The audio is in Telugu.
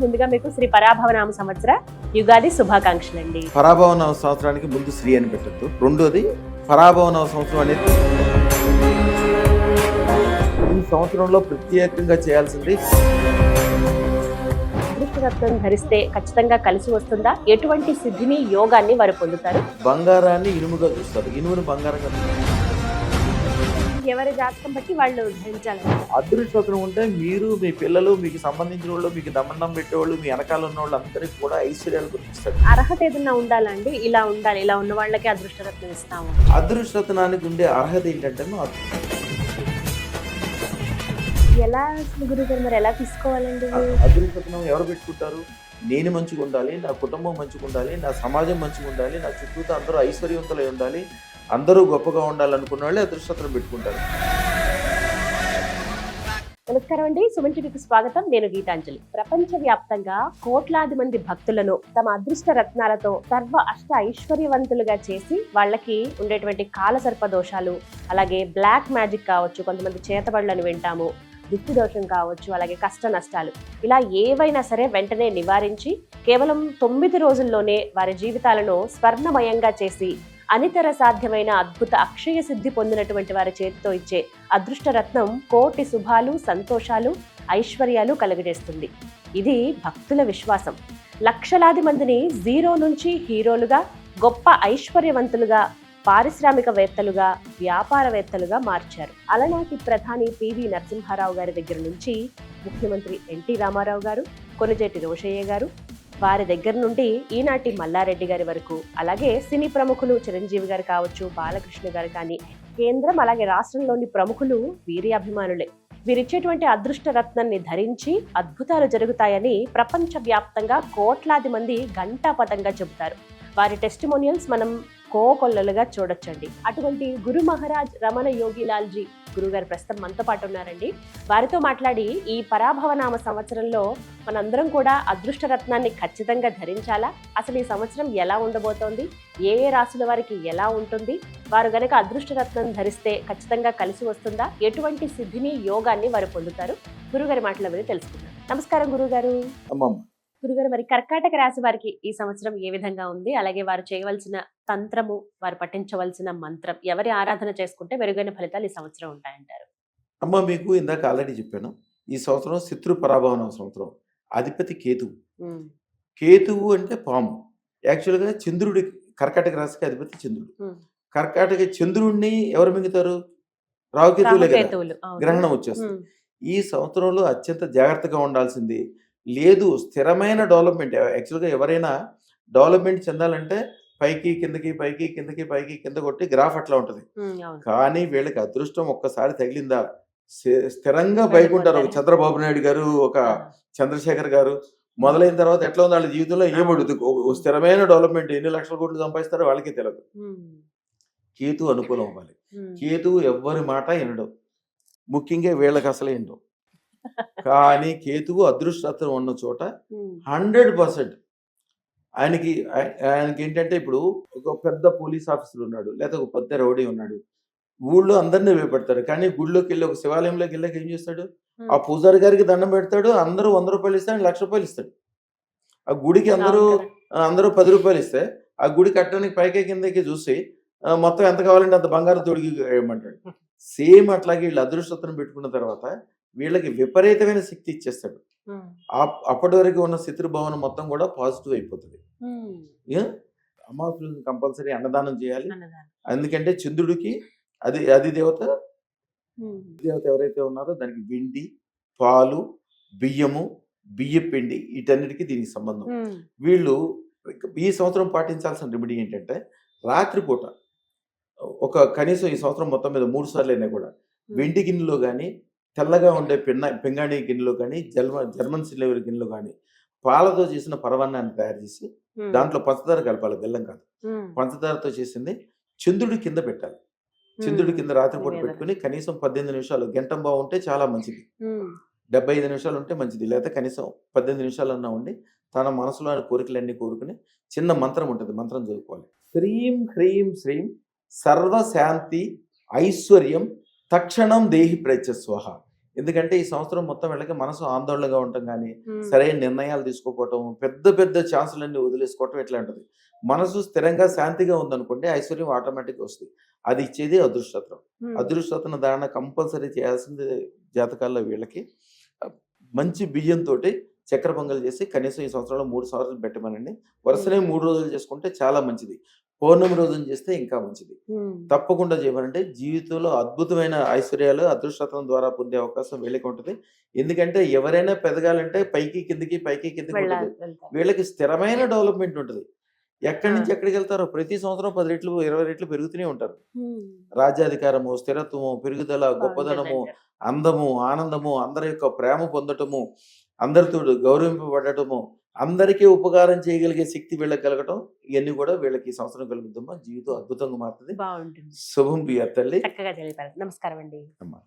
ముందుగా మీకు శ్రీ పరాభవనామ సంవత్సర యుగాది శుభాకాంక్షలు అండి. పరాభవనామ సంవత్సరానికి ముందు శ్రీ అని పెట్టద్దు. రెండోది పరాభవనామ సంవత్సరం అనేది ఈ సంవత్సరంలో ప్రత్యేకంగా చేయాల్సింది. అదృష్టరత్నం ధరిస్తే ఖచ్చితంగా కలిసి వస్తుందా? ఎటువంటి సిద్ధిని యోగాన్ని వారు పొందుతారు? బంగారాన్ని ఇనుముగా చూస్తారు, ఇనుమును బంగారంగా. ఎవరి జాతకం బట్టి వాళ్ళు ధరించాలి. అదృష్టం ఉంటే మీరు, మీ పిల్లలు, మీకు సంబంధించిన వాళ్ళు, మీకు దమండం పెట్టేవాళ్ళు, మీ వెనకాల ఉన్న వాళ్ళు అందరికీ కూడా ఐశ్వర్యాలు గుర్తిస్తారు. అర్హత ఏదన్నా ఉండాలండి, ఇలా ఉండాలి, ఇలా ఉన్న వాళ్ళకి అదృష్టరత్నం ఇస్తాము. అదృష్టరత్నానికి ఉండే అర్హత ఏంటంటే ఎలా గురుగారు, మరి ఎలా తీసుకోవాలండి? అదృష్టరత్నం ఎవరు పెట్టుకుంటారు? నేను మంచిగా ఉండాలి, నా కుటుంబం మంచిగా ఉండాలి, నా సమాజం మంచిగా ఉండాలి, నా చుట్టూతో అందరూ ఐశ్వర్యవంతులై ఉండాలి, అందరూ గొప్పగా ఉండాలనుకున్న వాళ్ళే అదృష్టరత్నం పెట్టుకుంటారు. నమస్కారం అండి, సుమన్ టీవీకి స్వాగతం. నేను గీతాంజలి. ప్రపంచవ్యాప్తంగా కోట్లాది మంది భక్తులను తమ అదృష్ట రత్నాలతో సర్వ అష్ట ఐశ్వర్యవంతులుగా చేసి వాళ్ళకి ఉండేటువంటి కాలసర్ప దోషాలు, అలాగే బ్లాక్ మ్యాజిక్ కావచ్చు, కొంతమంది చేతబడులను వింటాము, దిక్కు దోషం కావచ్చు, అలాగే కష్ట నష్టాలు, ఇలా ఏవైనా సరే వెంటనే నివారించి కేవలం 9 రోజుల్లోనే వారి జీవితాలను స్వర్ణమయంగా చేసి అనితర సాధ్యమైన అద్భుత అక్షయ సిద్ధి పొందినటువంటి వారి చేతితో ఇచ్చే అదృష్టరత్నం కోటి శుభాలు, సంతోషాలు, ఐశ్వర్యాలు కలుగజేస్తుంది. ఇది భక్తుల విశ్వాసం. లక్షలాది మందిని జీరో నుంచి హీరోలుగా, గొప్ప ఐశ్వర్యవంతులుగా, పారిశ్రామికవేత్తలుగా, వ్యాపారవేత్తలుగా మార్చారు. అలనాటి ప్రధాని పివి నరసింహారావు గారి దగ్గర నుంచి ముఖ్యమంత్రి ఎన్టీ రామారావు గారు, కొణిజేటి రోషయ్య గారు, వారి దగ్గర నుండి ఈనాటి మల్లారెడ్డి గారి వరకు, అలాగే సినీ ప్రముఖులు చిరంజీవి గారు కావచ్చు, బాలకృష్ణ గారు కానీ, కేంద్రం అలాగే రాష్ట్రంలోని ప్రముఖులు వీరి అభిమానులే. వీరిచ్చేటువంటి అదృష్ట రత్నాన్ని ధరించి అద్భుతాలు జరుగుతాయని ప్రపంచవ్యాప్తంగా కోట్లాది మంది ఘంటాపథంగా చెబుతారు. వారి టెస్టిమోనియల్స్ మనం కోకొల్లలుగా చూడొచ్చండి. అటువంటి గురు మహారాజ్ రమణ యోగిలాల్జీ గురుగారు ప్రస్తుతం మనతో పాటు ఉన్నారండి. వారితో మాట్లాడి ఈ పరాభవనామ సంవత్సరంలో మనందరం కూడా అదృష్ట రత్నాన్ని ఖచ్చితంగా ధరించాలా, అసలు ఈ సంవత్సరం ఎలా ఉండబోతోంది, ఏ ఏ రాశుల వారికి ఎలా ఉంటుంది, వారు గనక అదృష్ట రత్నం ధరిస్తే ఖచ్చితంగా కలిసి వస్తుందా, ఎటువంటి సిద్ధిని యోగాన్ని వారు పొందుతారు, గురుగారి మాటల మీద తెలుసుకుందాం. నమస్కారం గురుగారు. గురుగారు, మరి కర్కాటక రాశి వారికి ఈ సంవత్సరం ఏ విధంగా ఉంది, అలాగే వారు చేయవలసిన తంత్రము, వారు పఠించవలసిన మంత్రం, ఎవరి ఆరాధన చేసుకుంటే మెరుగైన ఫలితాలు ఈ సంవత్సరం ఉంటాయంటారు? అమ్మ, మీకు ఇందాక ఆల్రెడీ చెప్పాను, ఈ సంవత్సరం శత్రు పరాభవన సంవత్సరం. అధిపతి కేతువు. కేతువు అంటే పాము. యాక్చువల్గా చంద్రుడి, కర్కాటక రాశికి అధిపతి చంద్రుడు. కర్కాటక చంద్రుడిని ఎవరు మింగుతారు? రాహుకేతువులే కదా. గ్రహణం వచ్చేస్తుంది. ఈ సంవత్సరంలో అత్యంత జాగ్రత్తగా ఉండాల్సింది. లేదు, స్థిరమైన డెవలప్మెంట్. యాక్చువల్గా ఎవరైనా డెవలప్మెంట్ చెందాలంటే పైకి కిందకి, పైకి కిందకి, పైకి కింద కొట్టి గ్రాఫ్ అట్లా ఉంటుంది. కానీ వీళ్ళకి అదృష్టం ఒక్కసారి తగిలిందా స్థిరంగా పైకి ఉంటారు. ఒక చంద్రబాబు నాయుడు గారు, ఒక చంద్రశేఖర్ గారు మొదలైన తర్వాత ఎట్లా ఉంది వాళ్ళ జీవితంలో ఏమడుగుతుంది. స్థిరమైన డెవలప్మెంట్ ఎన్ని లక్షల కోట్లు సంపాదిస్తారో వాళ్ళకే తెలియదు. కేతు అనుకూలం అవ్వాలి. కేతు ఎవ్వరి మాట వినడం, ముఖ్యంగా వీళ్ళకి అసలే వినడం. కానీ కేతువు అదృష్టరత్నం ఉన్న చోట 100% ఆయనకి ఏంటంటే, ఇప్పుడు ఒక పెద్ద పోలీస్ ఆఫీసర్ ఉన్నాడు, లేదా ఒక పెద్ద రౌడీ ఉన్నాడు, ఊళ్ళో అందరినీ భయపెడతాడు. కానీ గుళ్ళోకి వెళ్ళి, ఒక శివాలయంలోకి వెళ్ళాక ఏం చేస్తాడు? ఆ పూజారి గారికి దండం పెడతాడు, అందరూ 100 రూపాయలు ఇస్తే ఆయన 1,00,000 రూపాయలు ఇస్తాడు. ఆ గుడికి అందరూ 10 రూపాయలు ఇస్తే ఆ గుడి కట్టడానికి పైకి కిందకి చూసి మొత్తం ఎంత కావాలంటే అంత బంగారం తొడిగి ఏమంటాడు. సేమ్ అట్లాగే వీళ్ళు అదృష్టరత్నం పెట్టుకున్న తర్వాత వీళ్ళకి విపరీతమైన శక్తి ఇచ్చేస్తాడు. అప్పటి వరకు ఉన్న శత్రుభావన మొత్తం కూడా పాజిటివ్ అయిపోతుంది. అమావాస్య కంపల్సరీ అన్నదానం చేయాలి. ఎందుకంటే చంద్రుడికి అది దేవత ఎవరైతే ఉన్నారో దానికి వెండి, పాలు, బియ్యము, బియ్యపిండి, వీటన్నిటికీ దీనికి సంబంధం. వీళ్ళు ఈ సంవత్సరం పాటించాల్సిన రెమెడీ ఏంటంటే, రాత్రిపూట కనీసం ఈ సంవత్సరం మొత్తం మీద 3 సార్లు అయినా కూడా వెండి గిన్నెలో కానీ, తెల్లగా ఉండే పింగాణి గిన్నెలో కానీ, జర్మన్ సిల్వర్ గిన్నెలో కానీ పాలతో చేసిన పరవాన్నాన్ని తయారు చేసి దాంట్లో పంచదార కలపాలి, బెల్లం కాదు. పంచదారతో చేసింది చంద్రుడి కింద పెట్టాలి. చంద్రుడి కింద రాత్రిపూట పెట్టుకుని కనీసం 18 నిమిషాలు, గంట బాగుంటే చాలా మంచిది, 75 నిమిషాలు ఉంటే మంచిది, లేదా కనీసం 18 నిమిషాలన్నా ఉండి తన మనసులో కోరికలన్నీ కోరుకుని చిన్న మంత్రం ఉంటుంది, మంత్రం చదువుకోవాలి. హ్రీం హ్రీం శ్రీం సర్వశాంతి ఐశ్వర్యం తక్షణం దేహి ప్రత్యస్వహ. ఎందుకంటే ఈ సంవత్సరం మొత్తం వీళ్ళకి మనసు ఆందోళనగా ఉండటం కానీ, ఉమ్, సరైన నిర్ణయాలు తీసుకోకపోవటం, పెద్ద పెద్ద ఛాన్సులన్నీ వదిలేసుకోవటం ఇట్లాంటిది. మనసు స్థిరంగా శాంతిగా ఉందనుకోండి, ఐశ్వర్యం ఆటోమేటిక్గా వస్తుంది. అది ఇచ్చేది అదృష్టత్వం. ఉమ్, అదృష్టత్వం ధారణ కంపల్సరీ చేయాల్సింది జాతకాల్లో వీళ్ళకి. మంచి బియ్యంతోటి చక్కెర పొంగల్ చేసి కనీసం ఈ సంవత్సరంలో 3 సార్లు పెట్టమనండి. వరుసనే 3 రోజులు చేసుకుంటే చాలా మంచిది. పౌర్ణమి రోజున చేస్తే ఇంకా మంచిది. ఉమ్. తప్పకుండా చేయమనంటే జీవితంలో అద్భుతమైన ఐశ్వర్యాలు అదృష్టత్వం ద్వారా పొందే అవకాశం వీళ్ళకి ఉంటుంది. ఎందుకంటే ఎవరైనా పెరగాలంటే పైకి కిందకి పైకి కిందకి ఉంటుంది. వెళ్తారు. వీళ్ళకి స్థిరమైన డెవలప్మెంట్ ఉంటుంది. ఎక్కడి ఆ. నుంచి ఎక్కడికి వెళ్తారో ప్రతి సంవత్సరం 10 రెట్లు 20 రెట్లు పెరుగుతూనే ఉంటారు. ఉమ్, రాజ్యాధికారము, స్థిరత్వము, పెరుగుదల, గొప్పదనము, బాగుంటుందండి. అందము, ఆనందము, అందరి యొక్క ప్రేమ పొందటము, అందరితో గౌరవింపబడటము, అందరికీ ఉపకారం చేయగలిగే శక్తి వీళ్ళకి కలగటం, ఇవన్నీ కూడా వీళ్ళకి ఈ సంవత్సరం కలుగుతామా జీవితం అద్భుతంగా మారుతుంది. బాగుంటుంది. శుభం బియ్య తల్లి చక్కగా తెలిపారు. నమస్కారం అండి. అమ్మ.